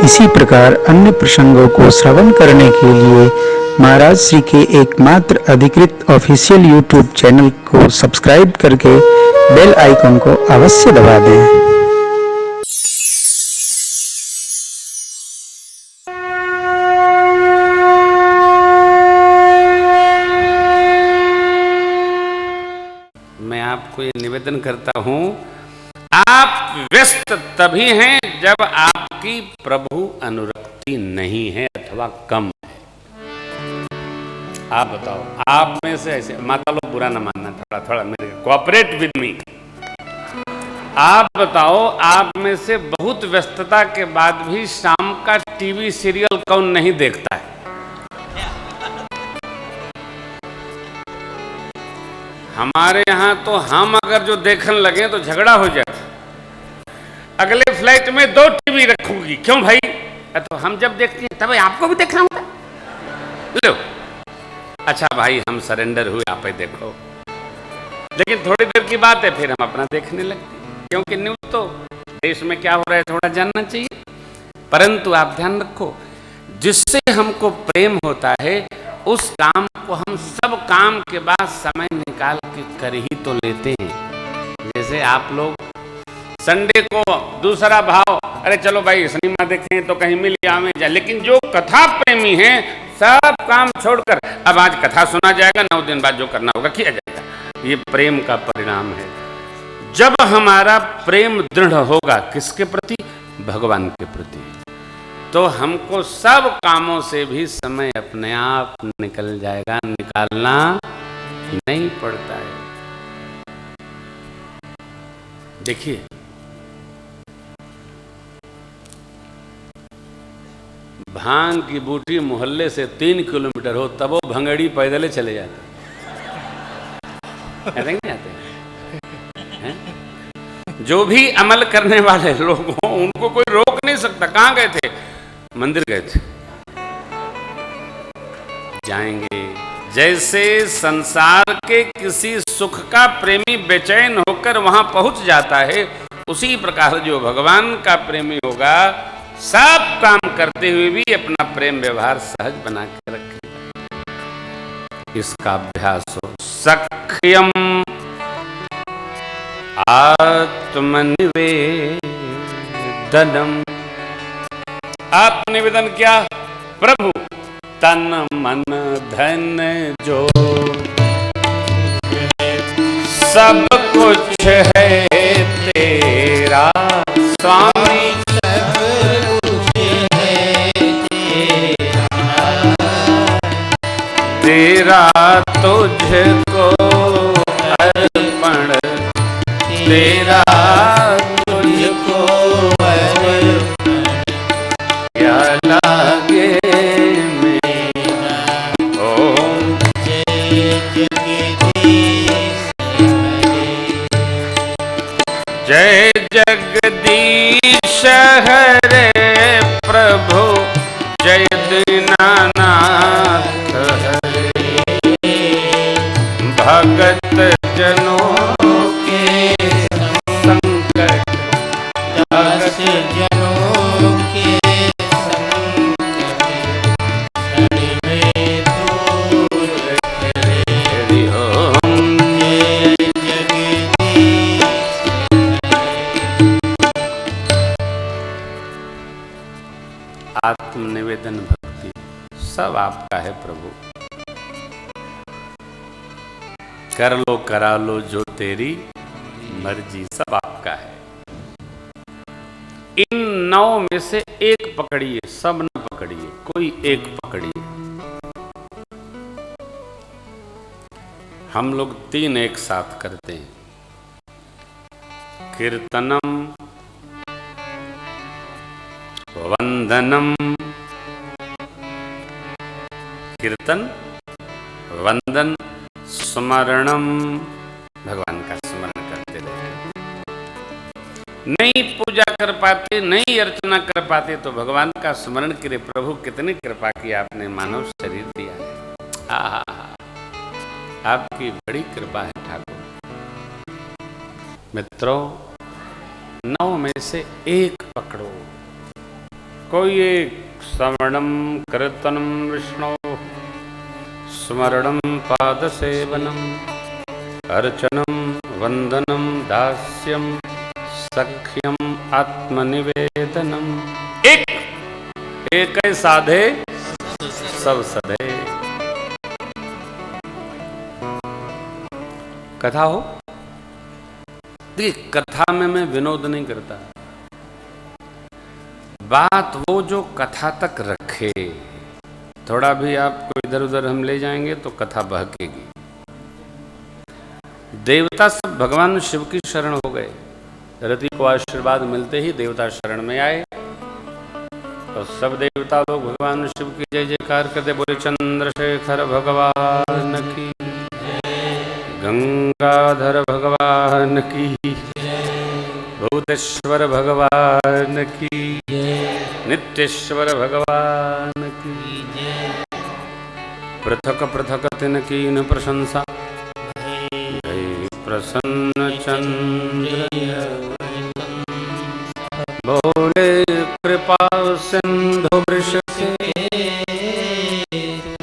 इसी प्रकार अन्य प्रसंगों को श्रवण करने के लिए महाराज श्री के एकमात्र अधिकृत ऑफिशियल यूट्यूब चैनल को सब्सक्राइब करके बेल आइकन को अवश्य दबा दें। मैं आपको ये निवेदन करता हूं, आप व्यस्त तभी हैं जब आपकी प्रभु अनुरक्ति नहीं है अथवा कम है। आप बताओ, आप में से ऐसे माता लोग बुरा ना मानना, थोड़ा थोड़ा मेरे कोऑपरेट विद मी। आप बताओ, आप में से बहुत व्यस्तता के बाद भी शाम का टीवी सीरियल कौन नहीं देखता है? हमारे यहां तो हम अगर जो देखने लगे तो झगड़ा हो जाए। अगले फ्लाइट में 2 टीवी रखूंगी, क्यों भाई? तो हम जब देखते हैं तब आपको भी देखना होगा। लो, अच्छा भाई, हम सरेंडर हुए, आप ही देखो। लेकिन थोड़ी देर की बात है, फिर हम अपना देखने लगते हैं, क्योंकि न्यूज तो देश में क्या हो रहा है थोड़ा जानना चाहिए। परंतु आप ध्यान रखो, जिससे हमको प्रेम होता है उस काम को हम सब काम के बाद समय निकाल के कर ही तो लेते हैं। जैसे आप लोग संडे को दूसरा भाव, अरे चलो भाई सिनेमा देखें तो कहीं मिल आवे जा, लेकिन जो कथा प्रेमी हैं सब काम छोड़कर अब आज कथा सुना जाएगा, 9 दिन बाद जो करना होगा किया जाएगा। ये प्रेम का परिणाम है। जब हमारा प्रेम दृढ़ होगा किसके प्रति? भगवान के प्रति, तो हमको सब कामों से भी समय अपने आप निकल जाएगा, निकालना नहीं पड़ता है। देखिए, भांग की बूटी मोहल्ले से 3 किलोमीटर हो तब वो भंगड़ी पैदल चले जाते ऐसे नहीं आते हैं? जो भी अमल करने वाले लोग हों उनको कोई रोक नहीं सकता। कहां गए थे? मंदिर गए थे, जाएंगे। जैसे संसार के किसी सुख का प्रेमी बेचैन होकर वहां पहुंच जाता है, उसी प्रकार जो भगवान का प्रेमी होगा सब काम करते हुए भी अपना प्रेम व्यवहार सहज बना के रखेगा। इसका अभ्यास हो। सख्यम आत्मनिवेदनम। आत्मनिवेदन क्या? प्रभु तन मन धन जो सब कुछ है तेरा स्वामी, सब कुछ है तेरा तुझको अर्पण, तेरा तुझको क्या लागे मेरा। ओम जय जगदीश जय जगदीश हरे प्रभु, जय दीनानाथ हरे। भगत जनों के संकट, भगत जनों के आत्मनिवेदन भक्ति सब आपका है प्रभु। कर लो करा लो जो तेरी मर्जी, सब आपका है। इन 9 में से एक पकड़िए, सब न पकड़िए, कोई एक पकड़िए। हम लोग 3 एक साथ करते हैं। कीर्तनम, वंदनम, कीर्तन, वंदन, स्मरणम। भगवान का स्मरण करते रहे। नहीं पूजा कर पाते, नहीं अर्चना कर पाते तो भगवान का स्मरण करे। प्रभु कितनी कृपा की आपने, मानव शरीर दिया है। आहा, आपकी बड़ी कृपा है ठाकुर। मित्रों, 9 में से एक पकड़ो। कोई एक श्रवणम कीर्तनम विष्णु स्मरणम पादसेवनम अर्चनम वंदनम दास्यम सख्यम आत्मनिवेदनम। एक साधे सब सधे। कथा हो, देखिए कथा में मैं विनोद नहीं करता, बात वो जो कथा तक रखे। थोड़ा भी आपको इधर उधर हम ले जाएंगे तो कथा बहकेगी। देवता सब भगवान शिव की शरण हो गए। रति को आशीर्वाद मिलते ही देवता शरण में आए और सब देवता लोग भगवान शिव की जय जयकार करते, बोले चंद्रशेखर भगवान की, गंगाधर भगवान की, भूतेश्वर भगवान की, नित्येश्वर भगवान की। पृथक पृथक तिन कीन प्रशंसा, जय प्रसन्न चंद्र बोले कृपा सिंधु वृष के,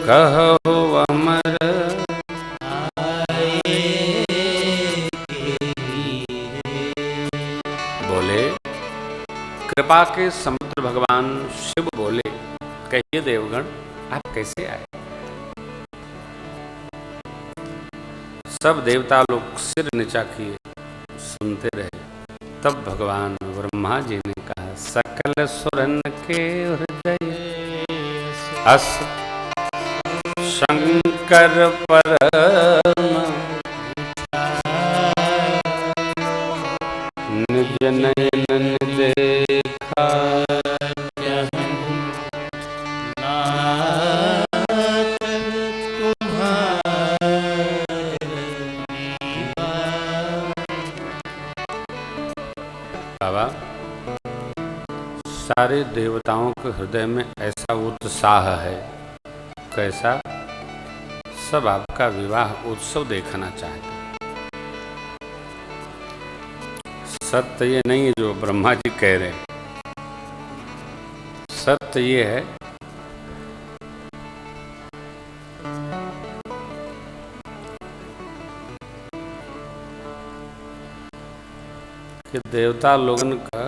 कहो अमर बोले। कृपा के समुद्र भगवान शिव बोले, कहिए देवगण आप कैसे आए। सब देवता लोग सिर नीचा किए सुनते रहे। तब भगवान ब्रह्मा जी ने कहा, सकल सुरन के हृदय अस शंकर परम, निज नयन देखा बाबा। सारे देवताओं के हृदय में ऐसा उत्साह है, कैसा? सब आपका विवाह उत्सव देखना चाहते हैं। सत्य ये नहीं है जो ब्रह्मा जी कह रहे हैं, सत्य ये है कि देवता लोगन का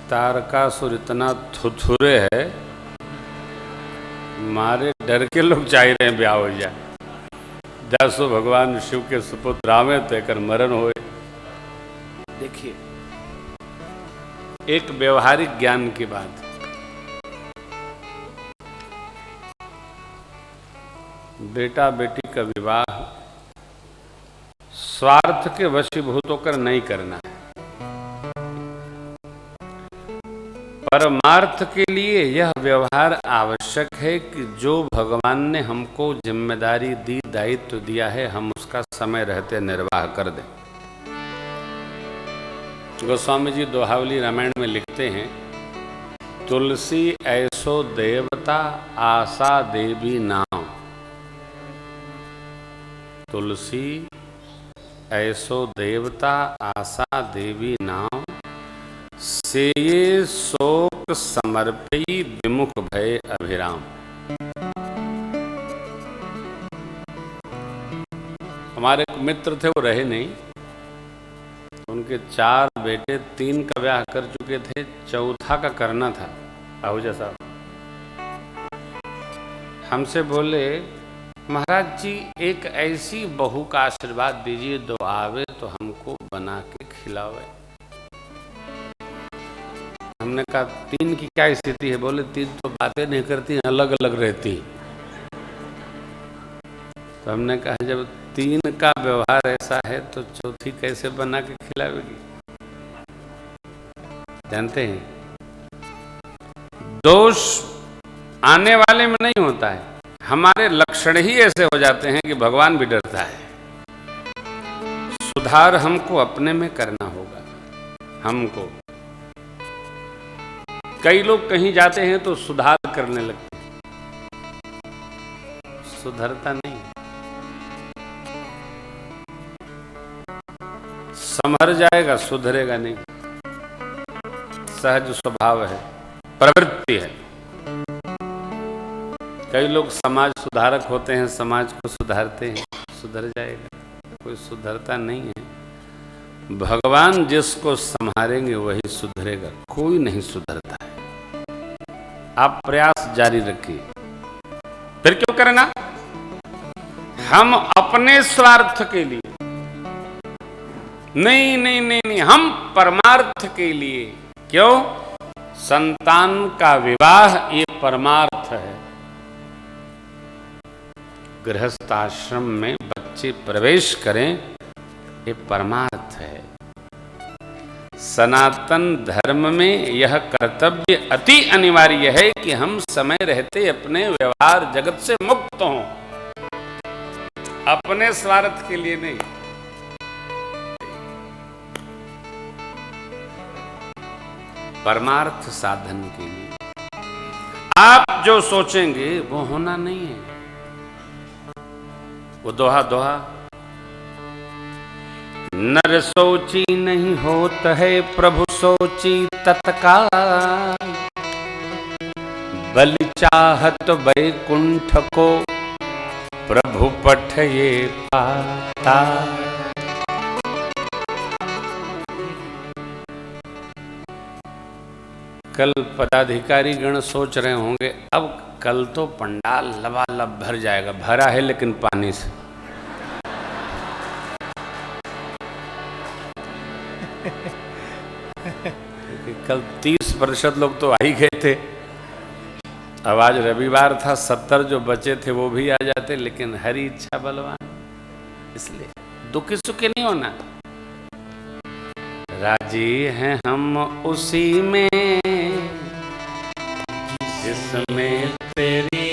तारकासुर इतना थुथुरे है, मारे डर के लोग चाह रहे हैं ब्याह हो जाए। जसो भगवान शिव के सुपुत्र रामे तेकर मरण होए। देखिए एक व्यवहारिक ज्ञान की बात, बेटा बेटी का विवाह स्वार्थ के वशीभूत होकर नहीं करना है। परमार्थ के लिए यह व्यवहार आवश्यक है कि जो भगवान ने हमको जिम्मेदारी दी, दायित्व दिया है, हम उसका समय रहते निर्वाह कर दें। गोस्वामी जी दोहावली रामायण में लिखते हैं, तुलसी ऐसो देवता आशा देवी नाम। तुलसी ऐसो देवता आशा देवी नाम, से ये शोक समर्पी विमुख भय अभिराम। हमारे मित्र थे, वो रहे नहीं, उनके 4 बेटे, 3 का ब्याह कर चुके थे, चौथा का करना था। आहूजा साहब हमसे बोले, महाराज जी एक ऐसी बहू का आशीर्वाद दीजिए, दो आवे तो हमको बना के खिलावे। हमने कहा 3 की क्या स्थिति है? बोले 3 तो बातें नहीं करती, अलग अलग रहती। तो हमने कहा जब 3 का व्यवहार ऐसा है तो चौथी कैसे बना के खिलावेगी? जानते हैं दोष आने वाले में नहीं होता है, हमारे लक्षण ही ऐसे हो जाते हैं कि भगवान भी डरता है। सुधार हमको अपने में करना होगा। हमको कई लोग कहीं जाते हैं तो सुधार करने लगते हैं, सुधरता नहीं। संभर जाएगा, सुधरेगा नहीं। सहज स्वभाव है, प्रवृत्ति है। कई लोग समाज सुधारक होते हैं, समाज को सुधारते हैं, सुधर जाएगा, कोई सुधरता नहीं है। भगवान जिसको संभालेंगे वही सुधरेगा, कोई नहीं सुधरता है। आप प्रयास जारी रखिए। फिर क्यों करना? हम अपने स्वार्थ के लिए नहीं, नहीं नहीं नहीं, हम परमार्थ के लिए। क्यों? संतान का विवाह ये परमार्थ है। गृहस्थ आश्रम में बच्चे प्रवेश करें ये परमार्थ है। सनातन धर्म में यह कर्तव्य अति अनिवार्य है कि हम समय रहते अपने व्यवहार जगत से मुक्त हों, अपने स्वार्थ के लिए नहीं। परमार्थ साधन के लिए आप जो सोचेंगे वो होना नहीं है। वो दोहा नर सोची नहीं होत है, प्रभु सोची तत्काल। बलि चाहत वैकुंठ को, प्रभु पठये पाताल। कल पदाधिकारी गण सोच रहे होंगे अब कल तो पंडाल लबालब भर जाएगा। भरा है लेकिन पानी से। कल 30% लोग तो आ ही गए थे। अब आज रविवार था, 70 जो बचे थे वो भी आ जाते, लेकिन हरी इच्छा बलवान, इसलिए दुखी सुखी नहीं होना। राजी हैं हम उसी में जिसमें तेरी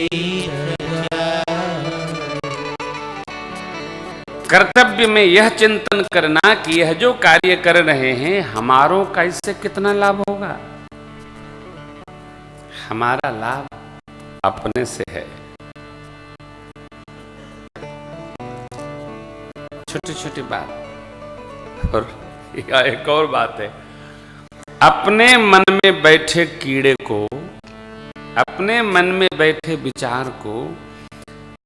कर्तव्य में यह चिंतन करना कि यह जो कार्य कर रहे हैं हमारों का इससे कितना लाभ होगा। हमारा लाभ अपने से है। छोटी छोटी बात। और एक और बात है, अपने मन में बैठे कीड़े को, अपने मन में बैठे विचार को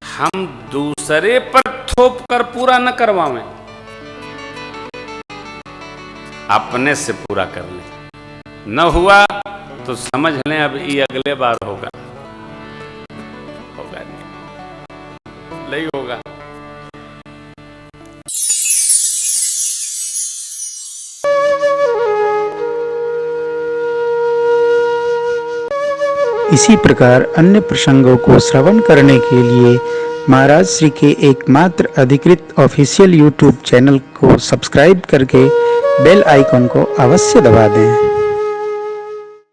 हम दूसरे पर थोप कर पूरा न करवाएं, अपने से पूरा कर लें। न हुआ तो समझ लें अब ये अगले बार होगा नहीं होगा। इसी प्रकार अन्य प्रसंगों को श्रवण करने के लिए महाराज श्री के एकमात्र अधिकृत ऑफिशियल यूट्यूब चैनल को सब्सक्राइब करके बेल आइकन को अवश्य दबा दें।